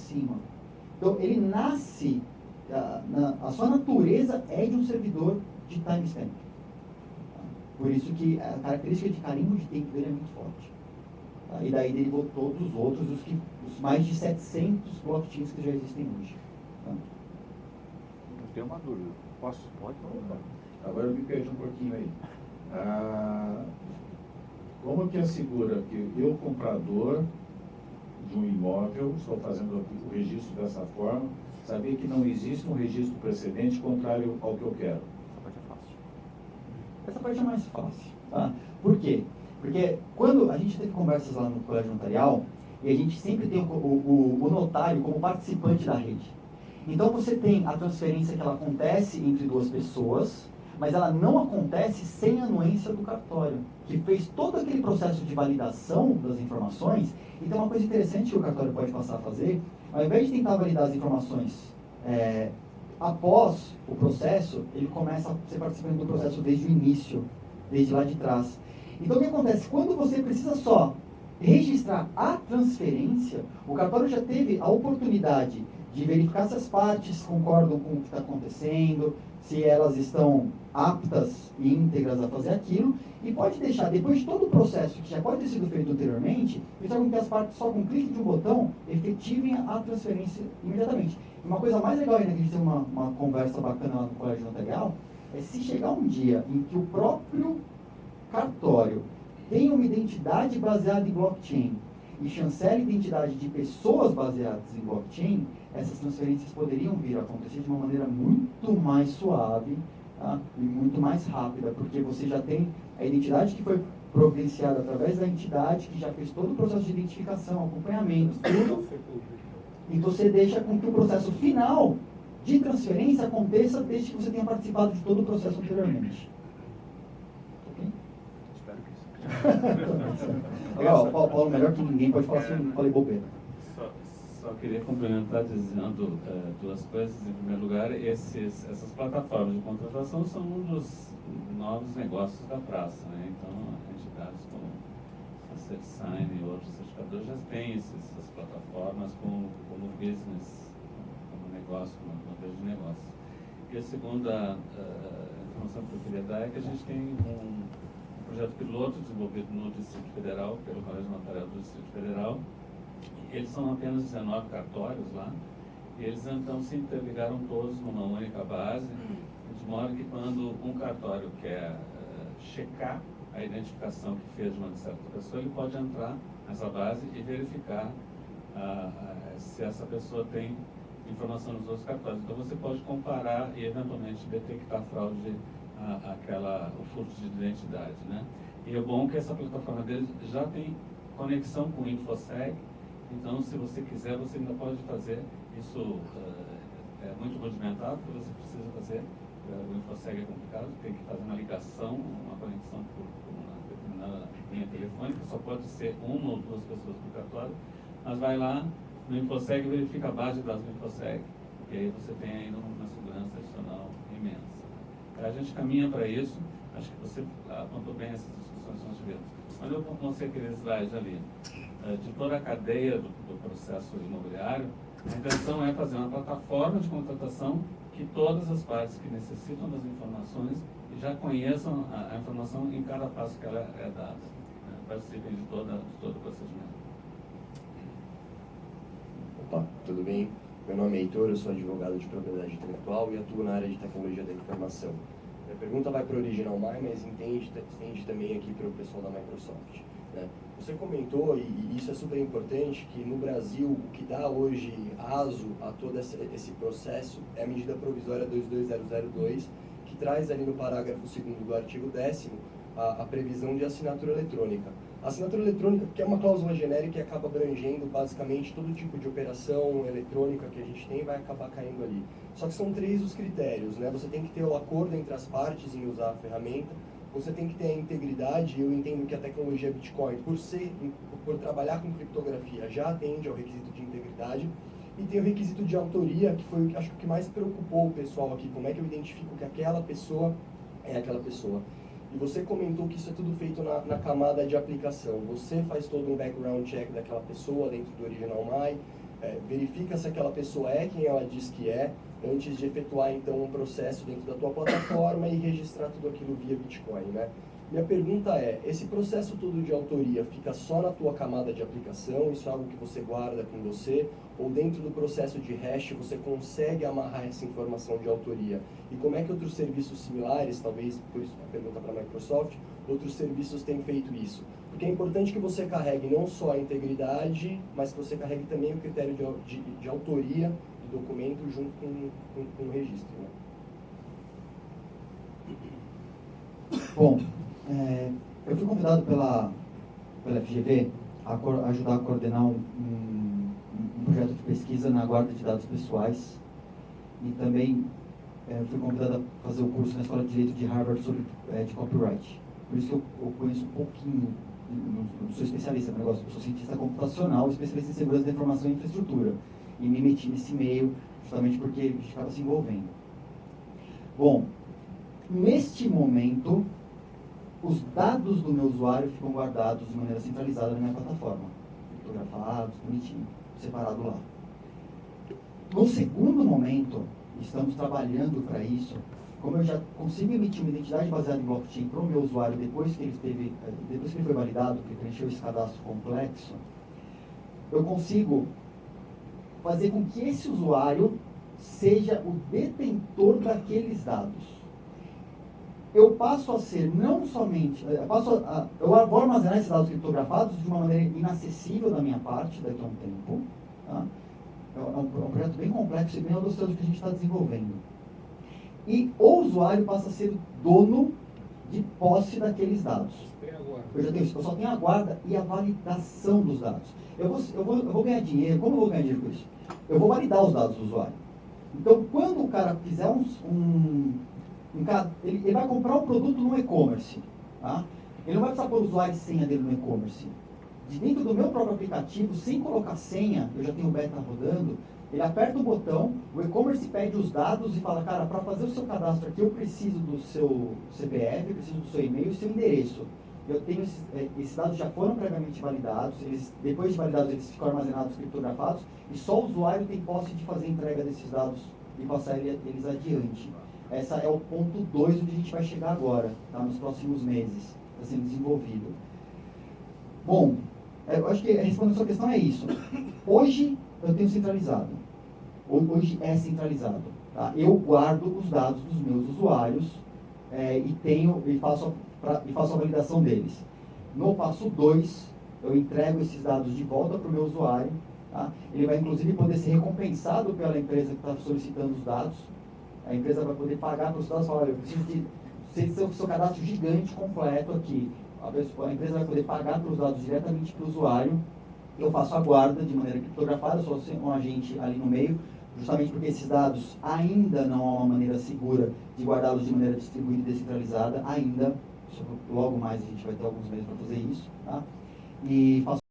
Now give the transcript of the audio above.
cima. Então, ele nasce, a sua natureza é de um servidor de timestamp. Por isso que a característica de carimbo de tempo dele é muito forte. E daí derivou todos os outros, os mais de 700 blockchains que já existem hoje. Eu tenho uma dúvida. Pode? Agora eu me perdi um pouquinho aí. Como que assegura que eu, comprador de um imóvel, estou fazendo o registro dessa forma, saber que não existe um registro precedente contrário ao que eu quero? Essa parte é fácil. Essa parte é mais fácil. Tá? Por quê? Porque quando a gente teve conversas lá no colégio notarial, e a gente sempre tem o notário como participante da rede. Então você tem a transferência que ela acontece entre duas pessoas, mas ela não acontece sem a anuência do cartório, que fez todo aquele processo de validação das informações. Então uma coisa interessante que o cartório pode passar a fazer, ao invés de tentar validar as informações após o processo, ele começa a ser participante do processo desde o início, desde lá de trás. Então o que acontece? Quando você precisa só registrar a transferência, o cartório já teve a oportunidade de verificar se as partes concordam com o que está acontecendo, se elas estão aptas e íntegras a fazer aquilo, e pode deixar, depois de todo o processo que já pode ter sido feito anteriormente, deixar com que as partes, só com um clique de um botão, efetivem a transferência imediatamente. Uma coisa mais legal ainda, que a gente tem uma conversa bacana lá no colégio notarial, é se chegar um dia em que o próprio cartório tem uma identidade baseada em blockchain e chancela identidade de pessoas baseadas em blockchain, essas transferências poderiam vir a acontecer de uma maneira muito mais suave, tá? E muito mais rápida, porque você já tem a identidade que foi providenciada através da entidade, que já fez todo o processo de identificação, acompanhamento, tudo. Então você deixa com que o processo final de transferência aconteça desde que você tenha participado de todo o processo anteriormente. Agora, Paulo, melhor que ninguém pode falar assim, eu falei bobeira. Só queria complementar dizendo duas coisas. Em primeiro lugar, essas plataformas de contratação são um dos novos negócios da praça, né? Então, entidades como a CertSign e outros certificadores já têm essas plataformas como business, como negócio, como modelo de negócio. E a segunda informação que eu queria dar é que a gente tem um projeto piloto desenvolvido no Distrito Federal, pelo Colégio Notarial do Distrito Federal. Eles são apenas 19 cartórios lá, e eles então se interligaram todos numa única base, de modo que quando um cartório quer checar a identificação que fez de uma certa pessoa, ele pode entrar nessa base e verificar se essa pessoa tem informação nos outros cartórios. Então você pode comparar e eventualmente detectar fraude o furto de identidade, né? E é bom que essa plataforma deles já tem conexão com o InfoSeg, então se você quiser, você ainda pode fazer isso. É muito rudimentar, porque você precisa fazer, o InfoSeg é complicado, tem que fazer uma ligação, uma conexão por uma determinada linha telefônica, só pode ser uma ou duas pessoas por cartório, mas vai lá no InfoSeg e verifica a base de dados do InfoSeg, e aí você tem ainda uma segurança adicional imensa. A gente caminha para isso, acho que você apontou bem essas discussões que nós tivemos. Quando eu mostrei aquele slide ali, de toda a cadeia do processo imobiliário, a intenção é fazer uma plataforma de contratação que todas as partes que necessitam das informações já conheçam a informação em cada passo que ela é dada, né? Participem de todo o procedimento. Opa, tudo bem? Meu nome é Heitor, eu sou advogado de propriedade intelectual e atuo na área de tecnologia da informação. Minha pergunta vai para o Original My, mas estende também aqui para o pessoal da Microsoft, né? Você comentou, e isso é super importante, que no Brasil o que dá hoje aso a todo esse processo é a medida provisória 22002, que traz ali no parágrafo 2º do artigo 10º a previsão de assinatura eletrônica. A assinatura eletrônica, que é uma cláusula genérica que acaba abrangendo basicamente todo tipo de operação eletrônica que a gente tem, vai acabar caindo ali. Só que são 3 os critérios, né? Você tem que ter o acordo entre as partes em usar a ferramenta, você tem que ter a integridade, e eu entendo que a tecnologia Bitcoin, por trabalhar com criptografia, já atende ao requisito de integridade, e tem o requisito de autoria, que foi, acho que o que mais preocupou o pessoal aqui, como é que eu identifico que aquela pessoa é aquela pessoa. E você comentou que isso é tudo feito na camada de aplicação. Você faz todo um background check daquela pessoa dentro do Original My, verifica se aquela pessoa é quem ela diz que é, antes de efetuar, então, um processo dentro da tua plataforma e registrar tudo aquilo via Bitcoin, né? Minha pergunta é, esse processo todo de autoria fica só na tua camada de aplicação, isso é algo que você guarda com você, ou dentro do processo de hash você consegue amarrar essa informação de autoria? E como é que outros serviços similares, talvez, por isso a pergunta para a Microsoft, outros serviços têm feito isso? Porque é importante que você carregue não só a integridade, mas que você carregue também o critério de autoria do documento junto com o registro, né? Bom, eu fui convidado pela FGV a ajudar a coordenar um projeto de pesquisa na guarda de dados pessoais e também fui convidado a fazer o curso na Escola de Direito de Harvard sobre de copyright. Por isso que eu conheço um pouquinho, não sou especialista no negócio, eu sou cientista computacional, especialista em segurança da informação e infraestrutura. E me meti nesse meio justamente porque a gente acaba se envolvendo. Bom, neste momento, os dados do meu usuário ficam guardados de maneira centralizada na minha plataforma, fotografados, bonitinho, separado lá. No segundo momento, estamos trabalhando para isso, como eu já consigo emitir uma identidade baseada em blockchain para o meu usuário depois que ele foi validado, que ele preencheu esse cadastro complexo, eu consigo fazer com que esse usuário seja o detentor daqueles dados. Eu passo a ser não somente, eu vou armazenar esses dados criptografados de uma maneira inacessível da minha parte daqui a um tempo. Tá? É um projeto bem complexo e bem audacioso que a gente está desenvolvendo. E o usuário passa a ser dono de posse daqueles dados. Eu já tenho isso, eu só tenho a guarda e a validação dos dados. Eu vou ganhar dinheiro, como eu vou ganhar dinheiro com isso? Eu vou validar os dados do usuário. Então, quando o cara fizer ele vai comprar um produto no e-commerce, tá? Ele não vai precisar pôr usuário e senha dele no e-commerce. De dentro do meu próprio aplicativo, sem colocar senha, eu já tenho o beta rodando, ele aperta o botão, o e-commerce pede os dados e fala, cara, para fazer o seu cadastro aqui, eu preciso do seu CPF, eu preciso do seu e-mail e seu endereço. Eu tenho esses dados já foram previamente validados, depois de validados eles ficam armazenados, criptografados, e só o usuário tem posse de fazer a entrega desses dados e passar eles adiante. Essa é o ponto 2 onde a gente vai chegar agora, tá? Nos próximos meses, está sendo desenvolvido. Bom, eu acho que respondendo a sua questão é isso. Hoje eu tenho centralizado. Hoje é centralizado. Tá? Eu guardo os dados dos meus usuários e faço a validação deles. No passo 2, eu entrego esses dados de volta para o meu usuário. Tá? Ele vai inclusive poder ser recompensado pela empresa que está solicitando os dados. A empresa vai poder pagar para os dados e falar, olha, eu preciso de seu cadastro gigante completo aqui. A empresa vai poder pagar para os dados diretamente para o usuário. Eu faço a guarda de maneira criptografada, sou um agente ali no meio, justamente porque esses dados ainda não há uma maneira segura de guardá-los de maneira distribuída e descentralizada, ainda. Logo mais a gente vai ter alguns meios para fazer isso. Tá? E faço